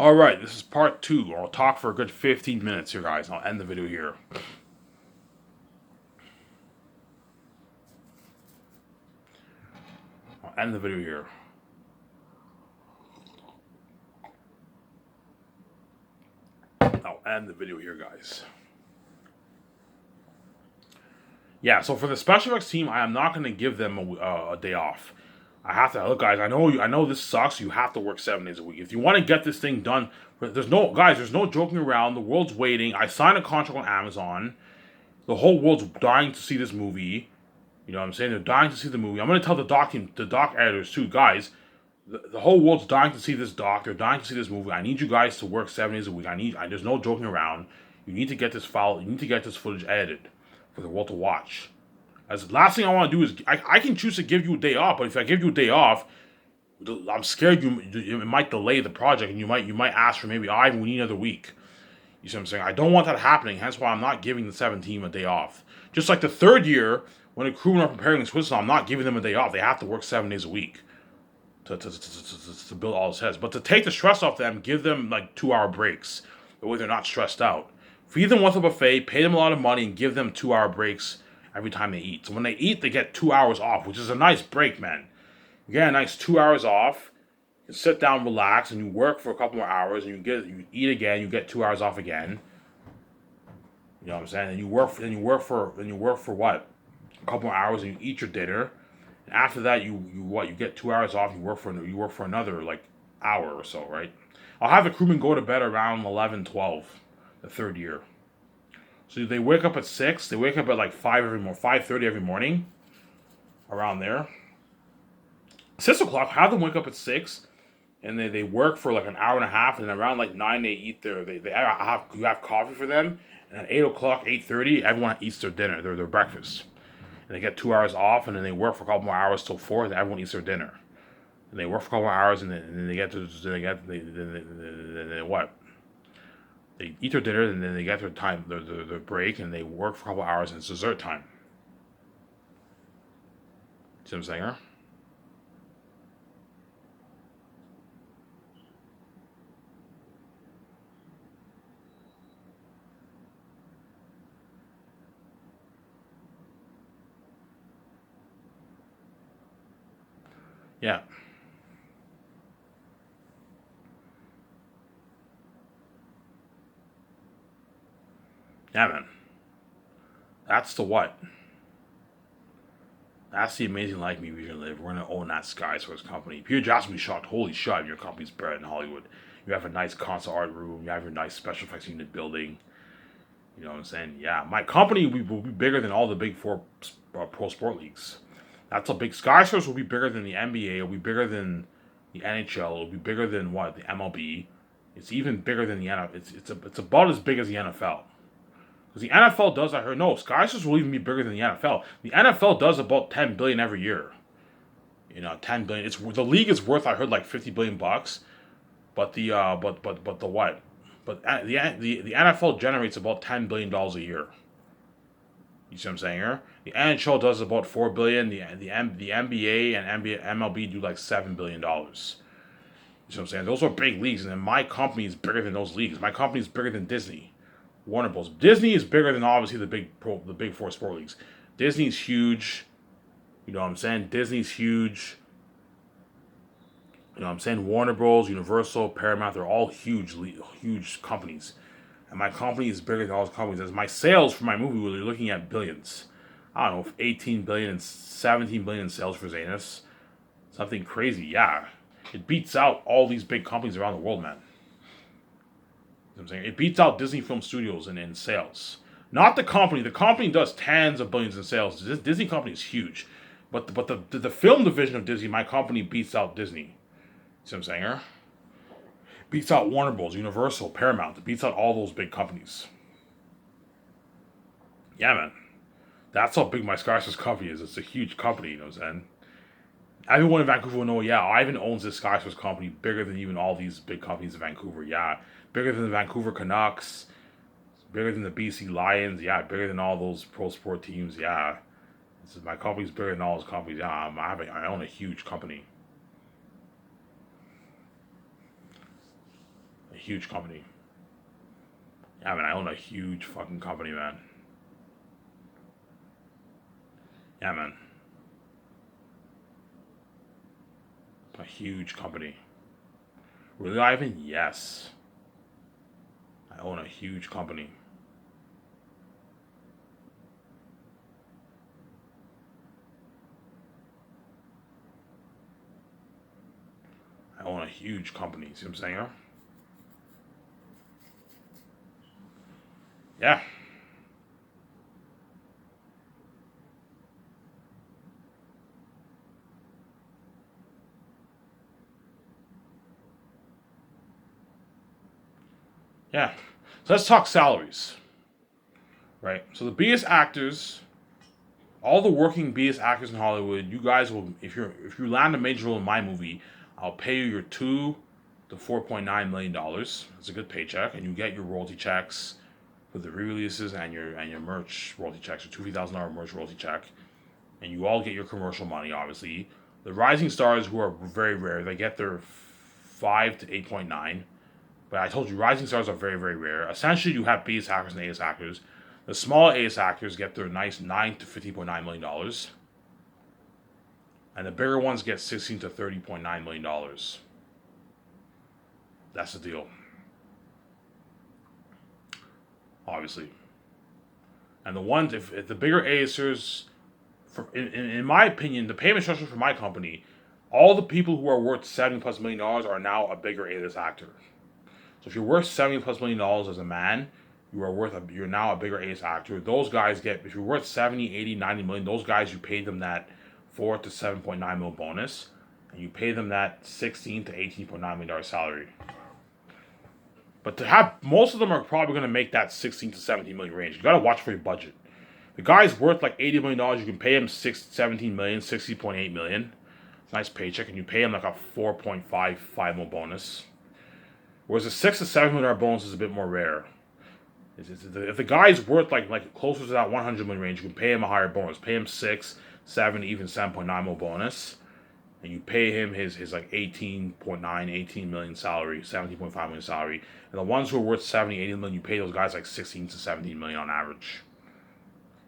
Alright, this is part 2. I'll talk for a good 15 minutes here, guys. I'll end the video here. I'll end the video here. I'll end the video here, guys. Yeah, so for the special effects team, I am not going to give them a day off. I have to look, guys. I know this sucks. You have to work 7 days a week if you want to get this thing done. There's no joking around. The world's waiting. I signed a contract on Amazon. The whole world's dying to see this movie. You know what I'm saying? They're dying to see the movie. I'm gonna tell the doc team, the doc editors too, guys. The whole world's dying to see this doc. They're dying to see this movie. I need you guys to work 7 days a week. There's no joking around. You need to get this file. You need to get this footage edited for the world to watch. As the last thing I want to do is I can choose to give you a day off, but if I give you a day off, I'm scared it might delay the project, and you might ask for maybe we need another week. You see what I'm saying? I don't want that happening. Hence why I'm not giving the 7 team a day off. Just like the third year, when the crewmen are preparing in Switzerland, I'm not giving them a day off. They have to work 7 days a week to build all this heads. But to take the stress off them, give them like 2-hour breaks. That way they're not stressed out. Feed them with a buffet, pay them a lot of money, and give them 2-hour breaks every time they eat. So when they eat, they get 2 hours off, which is a nice break, man. You get a nice 2 hours off. You sit down, relax, and you work for a couple more hours, and you eat again. You get 2 hours off again. You know what I'm saying? And you work for what? A couple more hours, and you eat your dinner. And after that, you get 2 hours off. You work for another like hour or so, right? I'll have the crewmen go to bed around 11, 12, the third year. So they wake up at 6. They wake up at like 5:30 every morning, around there. 6 o'clock. Have them wake up at 6, and they work for like an hour and a half, and around like 9 they eat you have coffee for them, and at 8 o'clock, 8:30, everyone eats their dinner, their breakfast, and they get 2 hours off, and then they work for a couple more hours till 4, and everyone eats their dinner, and they work for a couple more hours, and then they what? They eat their dinner, and then they get their break, and they work for a couple hours, and it's dessert time. See what I'm saying? Yeah. Yeah, man. That's the what? That's the amazing life we usually live. We're gonna own that Sky Source company. Peter Jackson will be shocked. Holy shit, your company's better in Hollywood. You have a nice console art room. You have your nice special effects unit building. You know what I'm saying? Yeah, my company will be bigger than all the big four pro sport leagues. That's a big. Sky Source will be bigger than the NBA. It'll be bigger than the NHL. It'll be bigger than what, the MLB. It's even bigger than the NFL. It's about as big as the NFL. Because the NFL does, I heard, no, Skyscrapers will even be bigger than the NFL. The NFL does about 10 billion every year. 10 billion. It's the league is worth, I heard, like 50 billion bucks. But the but the what? But the NFL generates about $10 billion a year. You see what I'm saying here? The NHL does about 4 billion. The NBA and MLB do like $7 billion. You see what I'm saying? Those are big leagues, and then my company is bigger than those leagues. My company is bigger than Disney. Warner Bros. Disney is bigger than obviously the big four sport leagues. Disney's huge. You know what I'm saying? Disney's huge. You know what I'm saying? Warner Bros., Universal, Paramount, they're all huge companies. And my company is bigger than all those companies. As my sales for my movie, we're looking at billions. I don't know, 18 billion and 17 billion in sales for Zanus. Something crazy, yeah. It beats out all these big companies around the world, man. I'm saying it beats out Disney Film Studios in sales. Not the company. The company does tens of billions in sales. This Disney company is huge, but the film division of Disney, my company beats out Disney. See what I'm saying here? Beats out Warner Bros., Universal, Paramount. It beats out all those big companies. Yeah, man. That's how big my Skyscraper company is. It's a huge company, you know what I'm saying? Everyone in Vancouver will know, yeah, Ivan owns this Skyscraper company bigger than even all these big companies in Vancouver, yeah. Bigger than the Vancouver Canucks, bigger than the BC Lions, yeah, bigger than all those pro sport teams, yeah. My company's bigger than all those companies, yeah. I own a huge company. A huge company. Yeah, man, I own a huge fucking company, man. Yeah, man. A huge company. Really, Ivan? Yes. I own a huge company. I own a huge company. See what I'm saying? Huh? Yeah. Yeah. So let's talk salaries, right? So the biggest actors, all the working biggest actors in Hollywood, you guys will, if you land a major role in my movie, I'll pay you your $2 to $4.9 million. That's a good paycheck, and you get your royalty checks for the re-releases and your merch royalty checks, your $2,000 merch royalty check, and you all get your commercial money. Obviously, the rising stars, who are very rare, they get their 5 to 8.9. But I told you, rising stars are very, very rare. Essentially, you have B-list actors and A-list actors. The small A-list actors get their nice $9 to $15.9 million, and the bigger ones get $16 to $30.9 million. That's the deal, obviously. And the ones, if the bigger A-listers, in my opinion, the payment structure for my company, all the people who are worth $70+ million are now a bigger A-list actor. So if you're worth $70+ million as a man, you're now a bigger ace actor. Those guys get, if you're worth 70, 80, 90 million, those guys, you pay them that 4 to 7.9 mil bonus, and you pay them that 16 to 18.9 million salary. But to have, most of them are probably going to make that 16 to 17 million range. You got to watch for your budget. The guy's worth like $80 million. You can pay him 17 million, 60.8 million. It's a nice paycheck, and you pay him like a 4.55 mil bonus. Whereas a $6 to $7 million bonus is a bit more rare. If the guy's worth like closer to that 100 million range, you can pay him a higher bonus. Pay him 6, 7, even 7.9 mil bonus, and you pay him his like 18.9, 18 million salary, 17.5 million salary. And the ones who are worth 70, 80 million, you pay those guys like 16 to 17 million on average.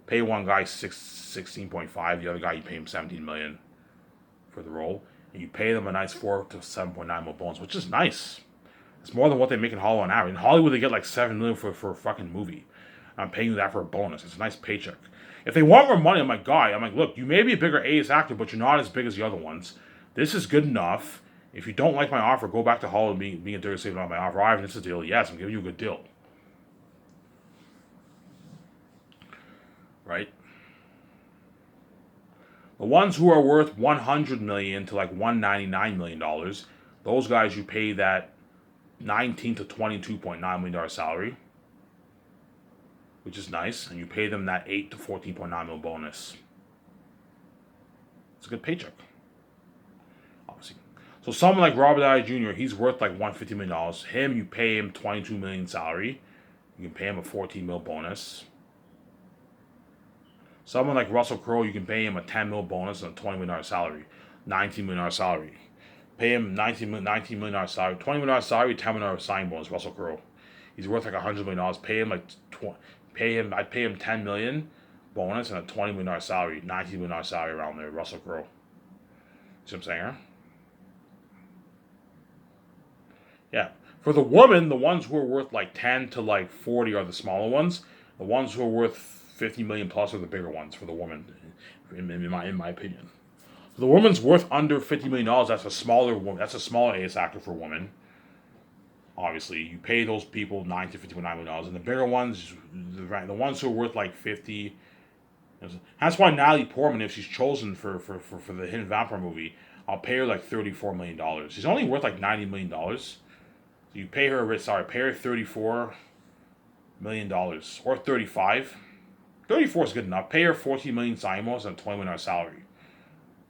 Pay one guy 16.5, the other guy you pay him 17 million for the role, and you pay them a nice 4 to 7.9 mil bonus, which is nice. It's more than what they make in Hollywood on average. In Hollywood, they get like 7 million for a fucking movie. I'm paying you that for a bonus. It's a nice paycheck. If they want more money, I'm like, look, you may be a bigger A-list actor, but you're not as big as the other ones. This is good enough. If you don't like my offer, go back to Hollywood being a dirty slave on my offer. Ivan, it's a deal. Yes, I'm giving you a good deal. Right? The ones who are worth 100 million to like $199 million, those guys you pay that 19 to $22.9 million salary, which is nice, and you pay them that 8 to 14.9 mil bonus. It's a good paycheck, obviously. So someone like Robert Downey Jr., he's worth like $150 million. Him, you pay him 22 million salary. You can pay him a 14 mil bonus. Someone like Russell Crowe, you can pay him a 10 mil bonus and a $20 million salary, $19 million salary. Pay him $19 million salary, $20 million salary, $10 million signing bonus. Russell Crowe, he's worth like $100 million. Pay him like I'd pay him 10 million bonus and a $20 million salary, $19 million salary around there. Russell Crowe. See what I'm saying? Huh? Yeah. For the woman, the ones who are worth like 10 to like 40 are the smaller ones. The ones who are worth 50 million plus are the bigger ones for the woman, in my opinion. The woman's worth under $50 million. That's a smaller woman. That's a smaller A-list actor for a woman. Obviously, you pay those people $9 to $50.9 million, and the bigger ones, the ones who are worth like 50. That's why Natalie Portman, if she's chosen for the Hidden Vampire movie, I'll pay her like $34 million. She's only worth like $90 million. So you pay her $34 million or 35. 34 is good enough. Pay her 14 million signing bonus and a $20 million salary.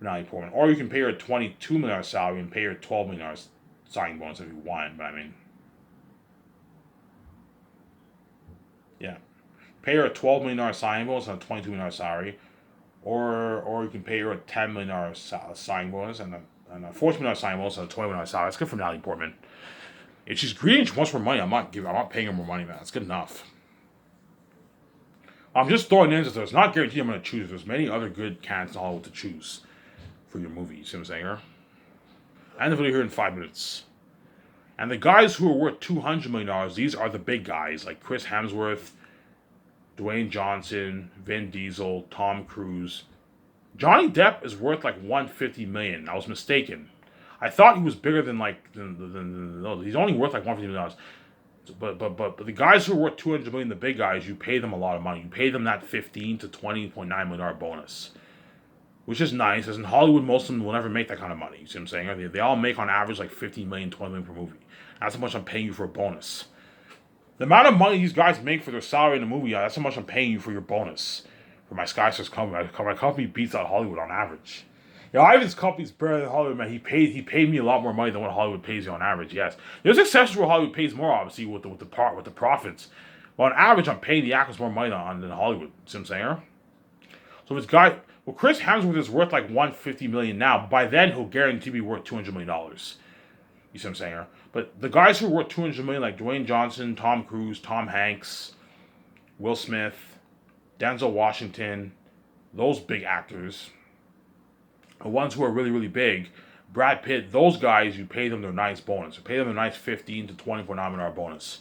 Natalie Portman. Or you can pay her a $22 million salary and pay her $12 million signing bonus if you want. But I mean, yeah. Pay her a $12 million signing bonus and a $22 million salary. Or you can pay her a $10 million signing bonus and a $14 million signing bonus and a $20 million salary. That's good for Natalie Portman. If she's greedy and she wants more money, I'm not paying her more money, man. That's good enough. I'm just throwing in that it's not guaranteed I'm going to choose. There's many other good candidates in Hollywood to choose for your movie. You see what I'm saying? And the video here in 5 minutes. And the guys who are worth $200 million, these are the big guys like Chris Hemsworth, Dwayne Johnson, Vin Diesel, Tom Cruise. Johnny Depp is worth like $150 million. I was mistaken. I thought he was bigger than no, he's only worth like $150 million. But the guys who are worth $200 million, the big guys, you pay them a lot of money. You pay them that $15 to $20.9 million bonus, which is nice. As in Hollywood, most of them will never make that kind of money. You see what I'm saying? They all make on average like $15 million, $20 million per movie. That's how much I'm paying you for a bonus. The amount of money these guys make for their salary in the movie, that's how much I'm paying you for your bonus. For my SkyStars company, my company beats out Hollywood on average. Ivan's company's better than Hollywood, man. He paid me a lot more money than what Hollywood pays you on average. Yes, there's exceptions where Hollywood pays more, obviously, with the profits. But on average, I'm paying the actors more money than Hollywood. See what I'm saying? So this guy, Chris Hemsworth is worth like $150 million now. By then, he'll guarantee be worth $200 million. You see what I'm saying? But the guys who are worth $200 million, like Dwayne Johnson, Tom Cruise, Tom Hanks, Will Smith, Denzel Washington, those big actors. The ones who are really, really big, Brad Pitt, those guys, you pay them their nice bonus. You pay them their nice $15 to $20.9 million bonus.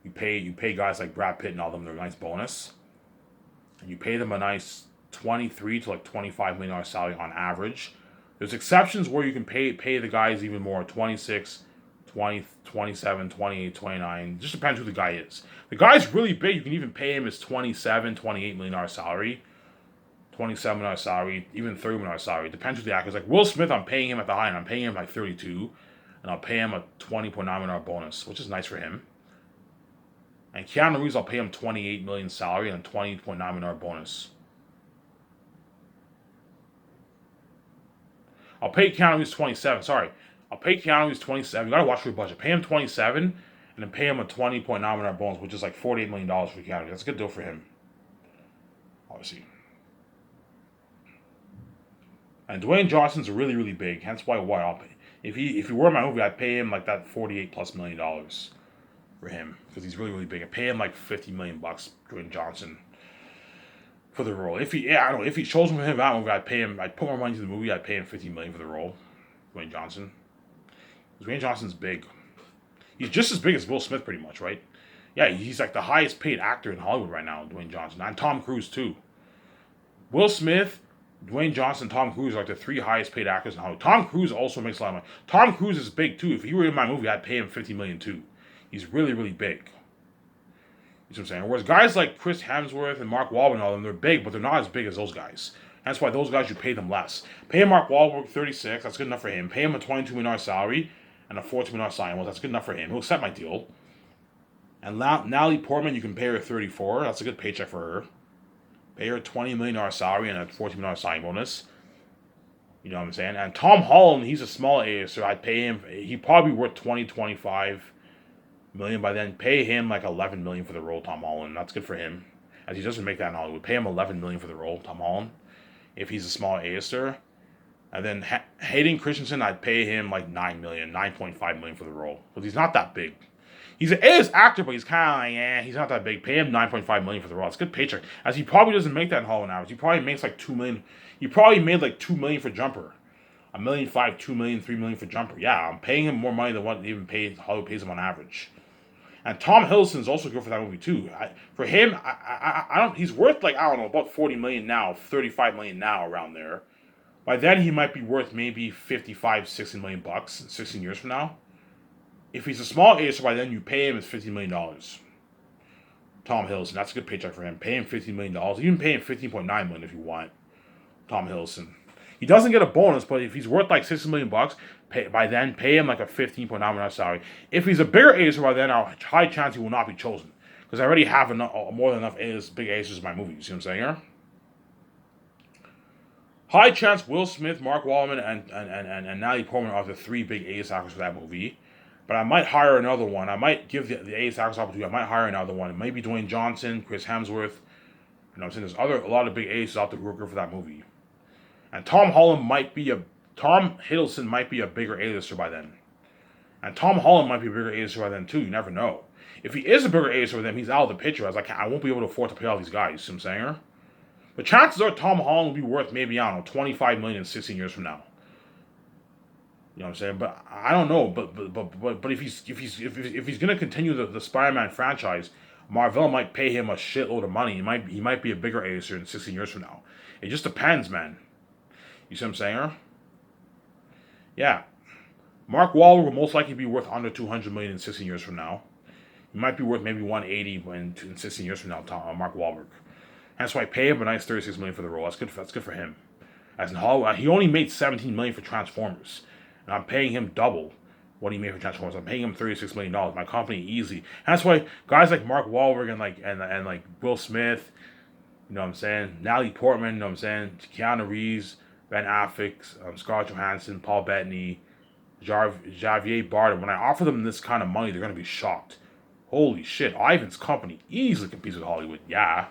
You pay guys like Brad Pitt and all them their nice bonus. And you pay them a nice $23 to like $25 million salary on average. There's exceptions where you can pay the guys even more, 26, 20, 27, 28, 29. Just depends who the guy is. The guy's really big, you can even pay him his $27, $28 million salary. $27 million salary, even $30 million salary. Depends who the actor is. Like Will Smith, I'm paying him at the high end. I'm paying him like 32, and I'll pay him a $20.9 million bonus, which is nice for him. And Keanu Reeves, I'll pay him $28 million salary and a $20.9 million bonus. I'll pay Keanu Reeves 27. Sorry, I'll pay Keanu Reeves 27. You gotta watch for your budget. Pay him 27, and then pay him a $20.9 million bonus, which is like $48 million for Keanu Reeves. That's a good deal for him. Obviously. And Dwayne Johnson's really, really big. Hence why I'll pay. If he were in my movie, I'd pay him like that $48+ million for him because he's really, really big. I'd pay him like $50 million, Dwayne Johnson, for the role. If he chose him for him that movie, I'd put more money into the movie. I'd pay him $50 million for the role, Dwayne Johnson. Dwayne Johnson's big. He's just as big as Will Smith, pretty much, right? Yeah, he's like the highest paid actor in Hollywood right now, Dwayne Johnson, and Tom Cruise too. Will Smith, Dwayne Johnson, Tom Cruise are like the three highest paid actors in Hollywood. Tom Cruise also makes a lot of money. Tom Cruise is big too. If he were in my movie, I'd pay him $50 million too. He's really, really big. You see what I'm saying? Whereas guys like Chris Hemsworth and Mark Wahlberg and all them, they're big, but they're not as big as those guys. That's why those guys, you pay them less. Pay Mark Wahlberg 36, that's good enough for him. Pay him a $22 million salary and a $14 million sign. Well, that's good enough for him. He'll accept my deal. And Natalie Portman, you can pay her 34. That's a good paycheck for her. Pay her a $20 million salary and a $14 million sign bonus. You know what I'm saying? And Tom Holland, he's a small A, so I'd pay him. He'd probably be worth 20, 25 million by then. Pay him like 11 million for the role, Tom Holland. That's good for him, as he doesn't make that in Hollywood. Pay him 11 million for the role, Tom Holland, if he's a small A-lister. And then Hayden Christensen, I'd pay him like 9 million, 9.5 million for the role, because he's not that big. He's an A-list actor, but he's kind of like, he's not that big. Pay him 9.5 million for the role. It's a good paycheck, as he probably doesn't make that in Hollywood average. He probably makes like 2 million. He probably made like 2 million for Jumper. $1.5 million, 2 million, 3 million for Jumper. Yeah, I'm paying him more money than what Hollywood pays him on average. And Tom Hiddleston's also good for that movie too. For him, I don't. He's worth like, I don't know, about 40 million now, 35 million now, around there. By then, he might be worth maybe 55, 60 million bucks 16 years from now. If he's a small A-lister, by then you pay him his $50 million. Tom Hiddleston, that's a good paycheck for him. Pay him $15 million. Even pay him $15.9 million if you want. Tom Hiddleston. He doesn't get a bonus, but if he's worth like 60 million bucks, by then pay him like a $15.9 million salary. If he's a bigger A-lister by then, a high chance he will not be chosen, because I already have more than enough big A-listers in my movie. You see what I'm saying here? High chance Will Smith, Mark Wahlberg, and Natalie Portman are the three big A-list actors for that movie. But I might hire another one. I might give the A-list actors opportunity. I might hire another one. It might be Dwayne Johnson, Chris Hemsworth. You know what I'm saying? There's a lot of big A-listers out there who are good for that movie. And Tom Hiddleston might be a bigger A-lister by then. And Tom Holland might be a bigger A-lister by then too. You never know. If he is a bigger A-lister by then, he's out of the picture. I won't be able to afford to pay all these guys. You see what I'm saying? But chances are Tom Holland will be worth maybe, I don't know, 25 million in 16 years from now. You know what I'm saying? But I don't know. But if he's gonna continue the Spider-Man franchise, Marvel might pay him a shitload of money. He might be a bigger A-lister in 16 years from now. It just depends, man. You see what I'm saying? Yeah. Mark Wahlberg will most likely be worth under 200 million in 16 years from now. He might be worth maybe 180 in 16 years from now. Mark Wahlberg. That's why I pay him a nice 36 million for the role. That's good for him. As in Hollywood, he only made 17 million for Transformers, and I'm paying him double what he made for Transformers. I'm paying him $36 million. My company easy. And that's why guys like Mark Wahlberg and like Will Smith, you know what I'm saying, Natalie Portman, you know what I'm saying, Keanu Reeves, Ben Affleck, Scarlett Johansson, Paul Bettany, Javier Bardem. When I offer them this kind of money, they're gonna be shocked. Holy shit! Ivan's company easily competes with Hollywood. Yeah.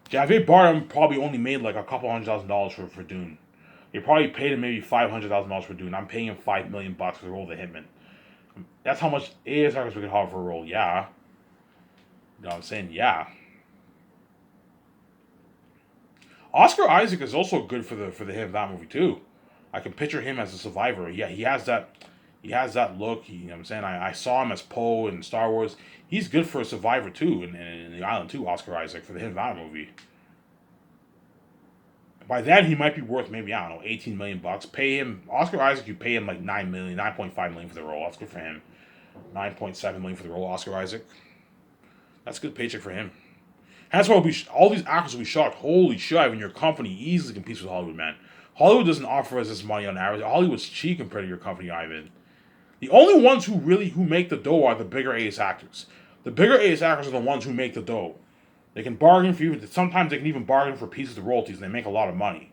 Javier Bardem probably only made like a couple $100,000 for Dune. They probably paid him maybe $500,000 for Dune. I'm paying him $5 million for the role of the Hitman. That's how much A.S. Arcus we could have for a role. Yeah. You know what I'm saying? Yeah. Oscar Isaac is also good for the hit of that movie too. I can picture him as a survivor. Yeah, he has that look. You know what I'm saying? I saw him as Poe in Star Wars. He's good for a survivor too, in the island too, Oscar Isaac, for the hit of that movie. By then he might be worth maybe, I don't know, 18 million bucks. Pay him Oscar Isaac, you pay him like 9 million, 9.5 million for the role. That's good for him. 9.7 million for the role, Oscar Isaac. That's a good paycheck for him. And that's why all these actors will be shocked. Holy shit, when your company easily competes with Hollywood, man. Hollywood doesn't offer us this money on average. Hollywood's cheap compared to your company, Ivan. The only ones who make the dough are the bigger A-list actors. The bigger A-list actors are the ones who make the dough. They can bargain for you. Sometimes they can even bargain for pieces of royalties, and they make a lot of money.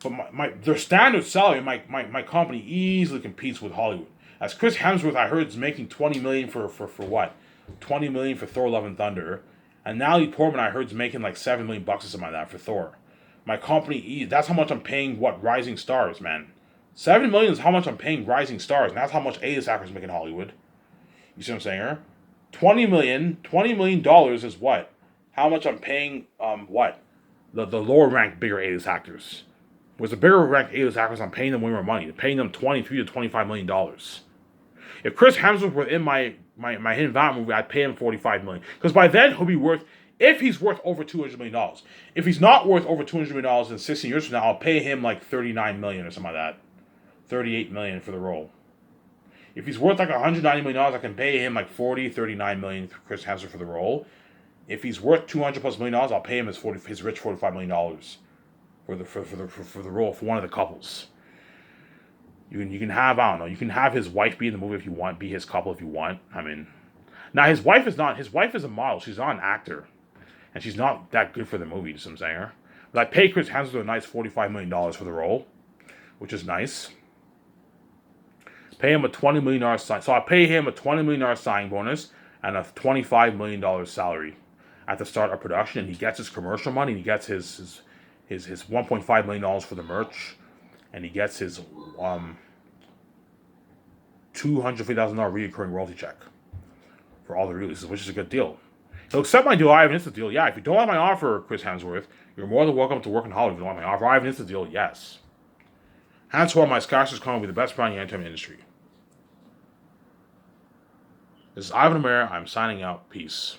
But their standard salary, my company easily competes with Hollywood. As Chris Hemsworth, I heard, is making 20 million for what? 20 million for Thor: Love and Thunder, and Natalie Portman, I heard, is making like 7 million bucks or something like that for Thor. My company, that's how much I'm paying. What, Rising Stars, man? 7 million is how much I'm paying Rising Stars, and that's how much A-list actors make in Hollywood. You see what I'm saying here? $20 million is what? How much I'm paying, what? The lower ranked bigger A-list actors. Whereas the bigger ranked A-list actors, I'm paying them way more money. I'm paying them $23 to $25 million. If Chris Hemsworth were in my Hidden Valley movie, I'd pay him $45 million. Because by then, he'll be worth, if he's worth over $200 million. If he's not worth over $200 million in 16 years from now, I'll pay him like $39 million or something like that. $38 million for the role. If he's worth like $190 million, I can pay him like $39 million for Chris Hemsworth for the role. If he's worth $200+ million, I'll pay him his rich $45 million for the role for one of the couples. You can have, I don't know, you can have his wife be in the movie if you want, be his couple if you want. I mean, now his wife is a model. She's not an actor, and she's not that good for the movie. You know what I'm saying? But I pay Chris Hemsworth a nice $45 million for the role, which is nice. Pay him a $20 million sign. So I pay him a $20 million signing bonus and a $25 million salary at the start of production, and he gets his commercial money. And he gets his $1.5 million for the merch, and he gets his $250,000 recurring royalty check for all the releases, which is a good deal. He'll accept my deal. I have an instant deal. Yeah, if you don't like my offer, Chris Hemsworth, you're more than welcome to work in Hollywood. If you don't like my offer, I have an instant deal. Yes. Henceforth, my Scotch Con will be the best brand in the entertainment industry. This is Ivan Amir. I'm signing out. Peace.